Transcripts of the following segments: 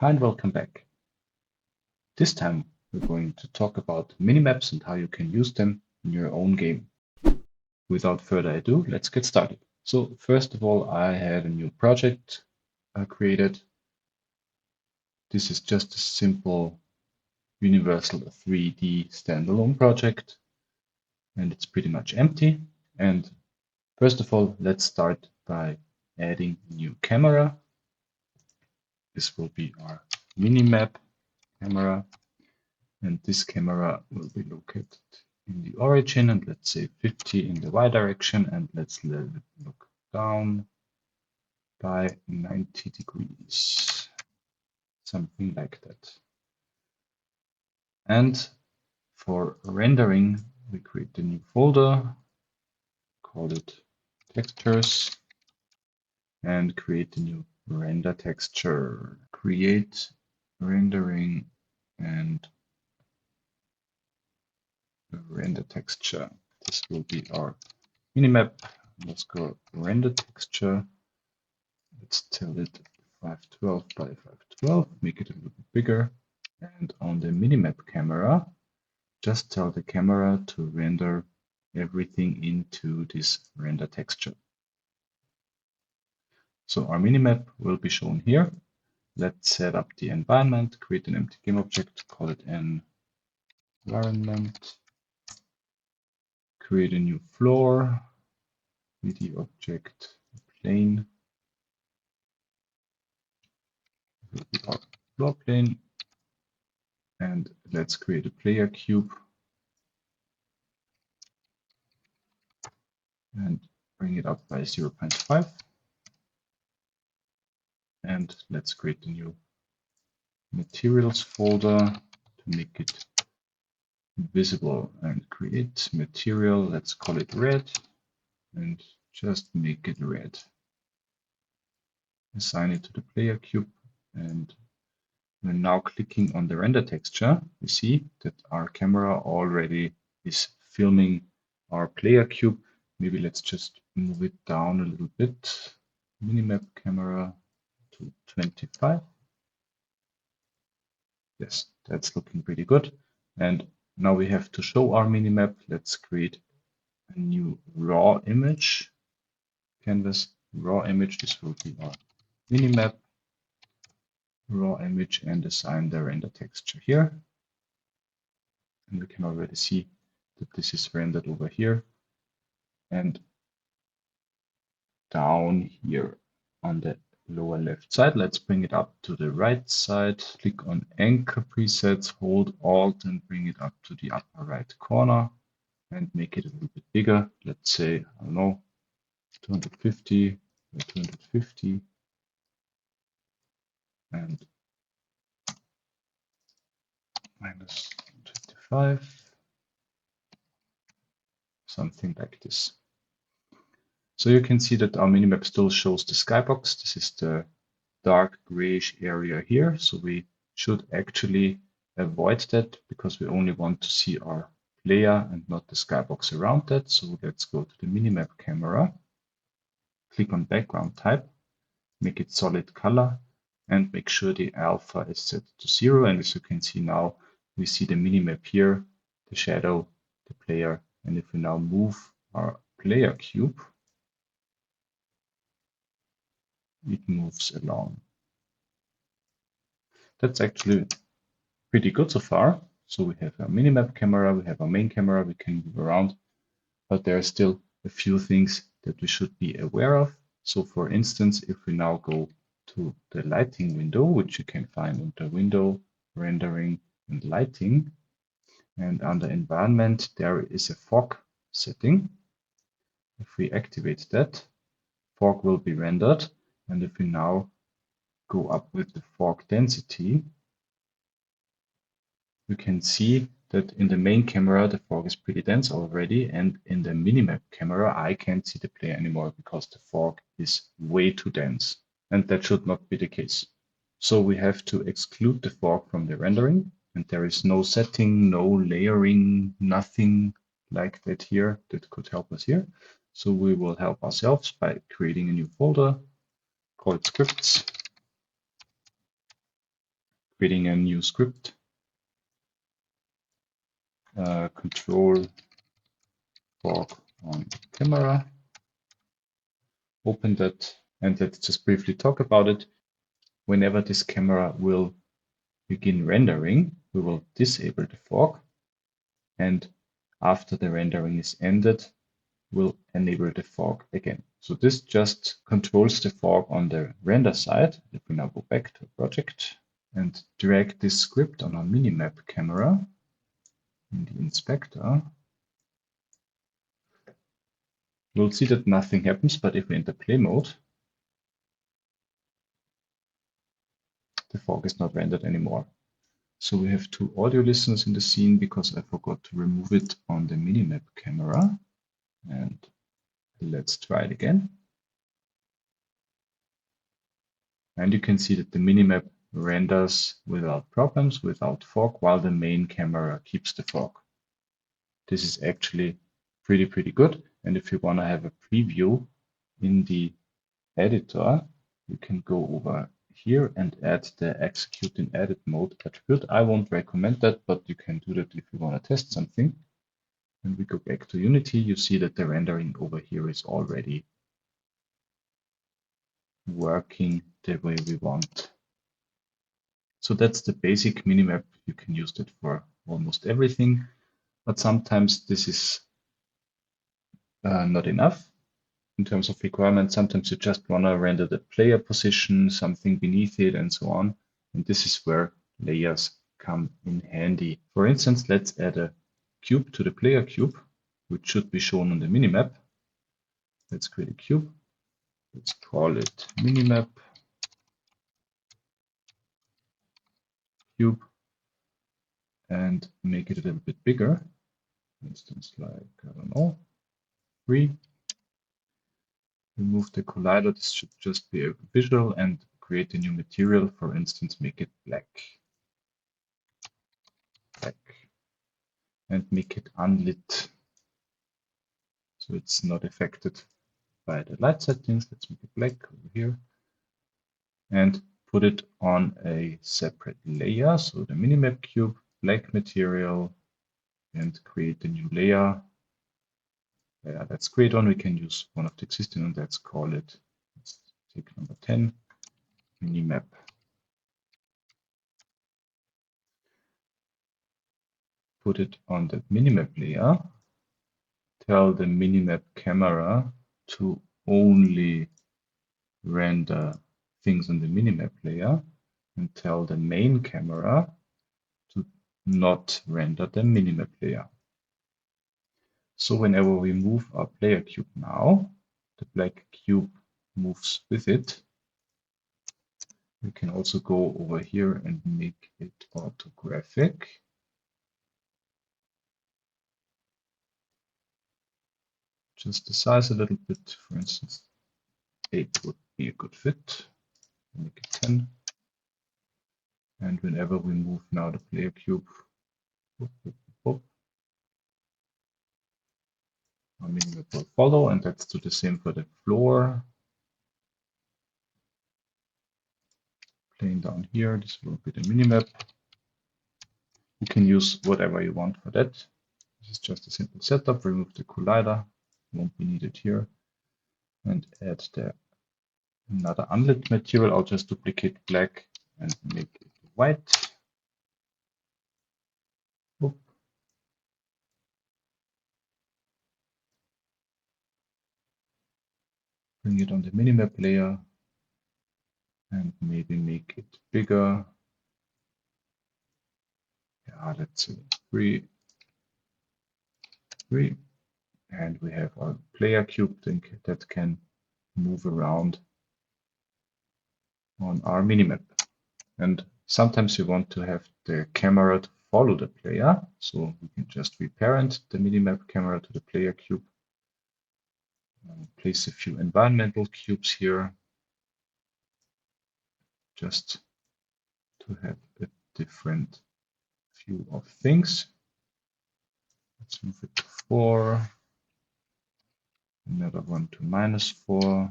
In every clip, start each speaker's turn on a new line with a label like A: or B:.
A: Hi and welcome back. This time we're going to talk about minimaps and how you can use them in your own game. Without further ado, let's get started. So first of all, I had a new project created. This is just a simple universal 3D standalone project, and it's pretty much empty. And first of all, let's start by adding a new camera. This will be our Minimap camera. And this camera will be located in the origin, and let's say 50 in the Y direction, and let's let it look down by 90 degrees, something like that. And for rendering, we create a new folder, call it textures, and create a new render texture. Create rendering and render texture. This will be our Minimap. Let's go render texture. Let's tell it 512 by 512, make it a little bit bigger. And on the Minimap camera, just tell the camera to render everything into this render texture. So our Minimap will be shown here. Let's set up the environment, create an empty game object, call it environment, create a new floor, 3D object, plane, will be our floor plane, and let's create a player cube and bring it up by 0.5. And let's create a new materials folder to make it visible and create material. Let's call it red and just make it red. Assign it to the player cube, and we're now clicking on the render texture. We see that our camera already is filming our player cube. Maybe let's just move it down a little bit. Minimap camera to 25. Yes, that's looking pretty good. And now we have to show our minimap. Let's create a new raw image. Canvas raw image. This will be our minimap raw image, and assign the render texture here. And we can already see that this is rendered over here and down here on the lower left side. Let's bring it up to the right side. Click on anchor presets, hold Alt and bring it up to the upper right corner and make it a little bit bigger. Let's say, I don't know, 250 by 250 and minus 25, something like this. So you can see that our minimap still shows the skybox. This is the dark grayish area here. So we should actually avoid that because we only want to see our player and not the skybox around that. So let's go to the minimap camera, click on background type, make it solid color, and make sure the alpha is set to 0. And as you can see now, we see the minimap here, the shadow, the player. And if we now move our player cube, it moves along. That's actually pretty good so far. So we have our minimap camera, we have our main camera, we can move around, but there are still a few things that we should be aware of. So for instance, if we now go to the lighting window, which you can find under Window, Rendering, and Lighting, and under Environment, there is a fog setting. If we activate that, fog will be rendered. And if we now go up with the fog density, you can see that in the main camera, the fog is pretty dense already. And in the minimap camera, I can't see the player anymore because the fog is way too dense. And that should not be the case. So we have to exclude the fog from the rendering. And there is no setting, no layering, nothing like that here that could help us here. So we will help ourselves by creating a new folder, call it scripts. creating a new script, control fork on camera, open that, and let's just briefly talk about it. Whenever this camera will begin rendering, we will disable the fork, and after the rendering is ended, we'll enable the fork again. So this just controls the fork on the render side. If we now go back to project and drag this script on our Minimap camera in the inspector, we'll see that nothing happens, but if we enter play mode, the fork is not rendered anymore. So we have two audio listeners in the scene because I forgot to remove it on the Minimap camera. And let's try it again. And you can see that the Minimap renders without problems, without fork, while the main camera keeps the fork. This is actually pretty good. And if you want to have a preview in the editor, you can go over here and add the execute in edit mode attribute. I won't recommend that, but you can do that if you want to test something. When we go back to Unity, you see that the rendering over here is already working the way we want. So that's the basic Minimap. You can use it for almost everything, but sometimes this is not enough in terms of requirements. Sometimes you just want to render the player position, something beneath it, and so on. And this is where layers come in handy. For instance, let's add a cube to the player cube, which should be shown on the minimap. Let's create a cube. Let's call it minimap cube and make it a little bit bigger. For instance, like, I don't know, 3. Remove the collider. This should just be a visual and create a new material. For instance, make it black. And make it unlit. So it's not affected by the light settings. Let's make it black over here. And put it on a separate layer. So the minimap cube, black material, and create a new layer. Yeah, let's create one. We can use one of the existing and let's call it, let's take number 10, minimap. Put it on the minimap layer. Tell the minimap camera to only render things on the minimap layer and tell the main camera to not render the minimap layer. So whenever we move our player cube now, the black cube moves with it. We can also go over here and make it orthographic. Just the size a little bit. For instance, 8 would be a good fit. Make it 10. And whenever we move now the player cube, our minimap will follow, and let's do the same for the floor. Playing down here, this will be the minimap. You can use whatever you want for that. This is just a simple setup. Remove the collider, won't be needed here, and add the another unlit material. I'll just duplicate black and make it white. Oop. Bring it on the minimap layer and maybe make it bigger. Yeah, let's say 3. And we have our player cube that can move around on our minimap. And sometimes you want to have the camera to follow the player. So we can just reparent the minimap camera to the player cube. Place a few environmental cubes here, just to have a different view of things. Let's move it to 4, another one to -4,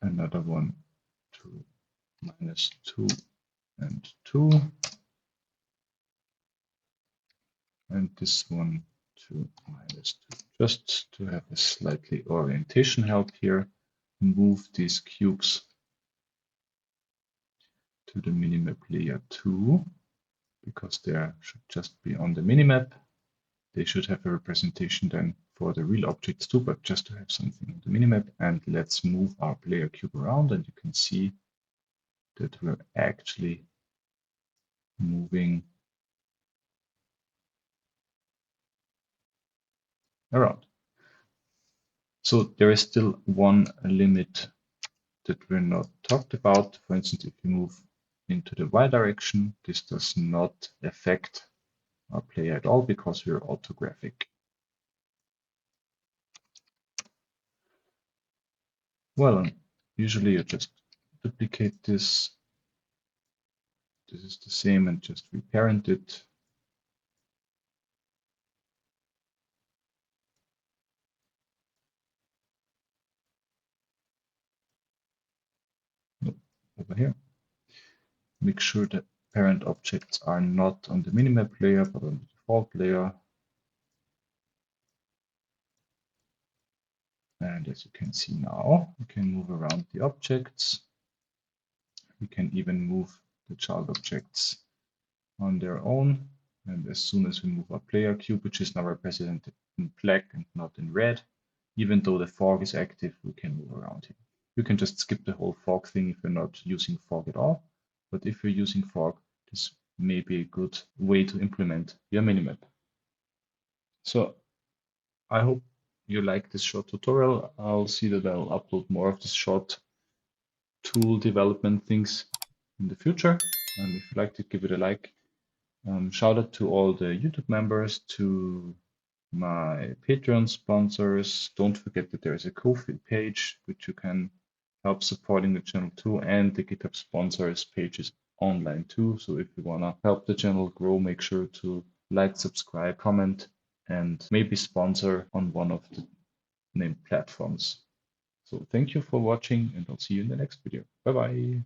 A: another one to -2 and 2, and this one to -2. Just to have a slightly orientation help here, move these cubes to the minimap layer 2, because they should just be on the minimap. They should have a representation then for the real objects too, but just to have something on the minimap. And let's move our player cube around, and you can see that we're actually moving around. So there is still one limit that we're not talked about. For instance, if you move into the Y direction, this does not affect our player at all because we're orthographic. Well, usually you just duplicate this. This is the same and just reparent it. Over here. Make sure that parent objects are not on the minimap layer, but on the default layer. And as you can see now, we can move around the objects. We can even move the child objects on their own. And as soon as we move our player cube, which is now represented in black and not in red, even though the fork is active, we can move around here. You can just skip the whole fork thing if you're not using fork at all. But if you're using fork, this may be a good way to implement your minimap. So I hope you like this short tutorial. I'll see that I'll upload more of these short tool development things in the future. And if you liked it, give it a like. Shout out to all the YouTube members, to my Patreon sponsors. Don't forget that there is a Ko-fi page which you can help supporting the channel too, and the GitHub sponsors page is online too. So if you want to help the channel grow, make sure to like, subscribe, comment, and maybe sponsor on one of the named platforms. So thank you for watching, and I'll see you in the next video. Bye bye.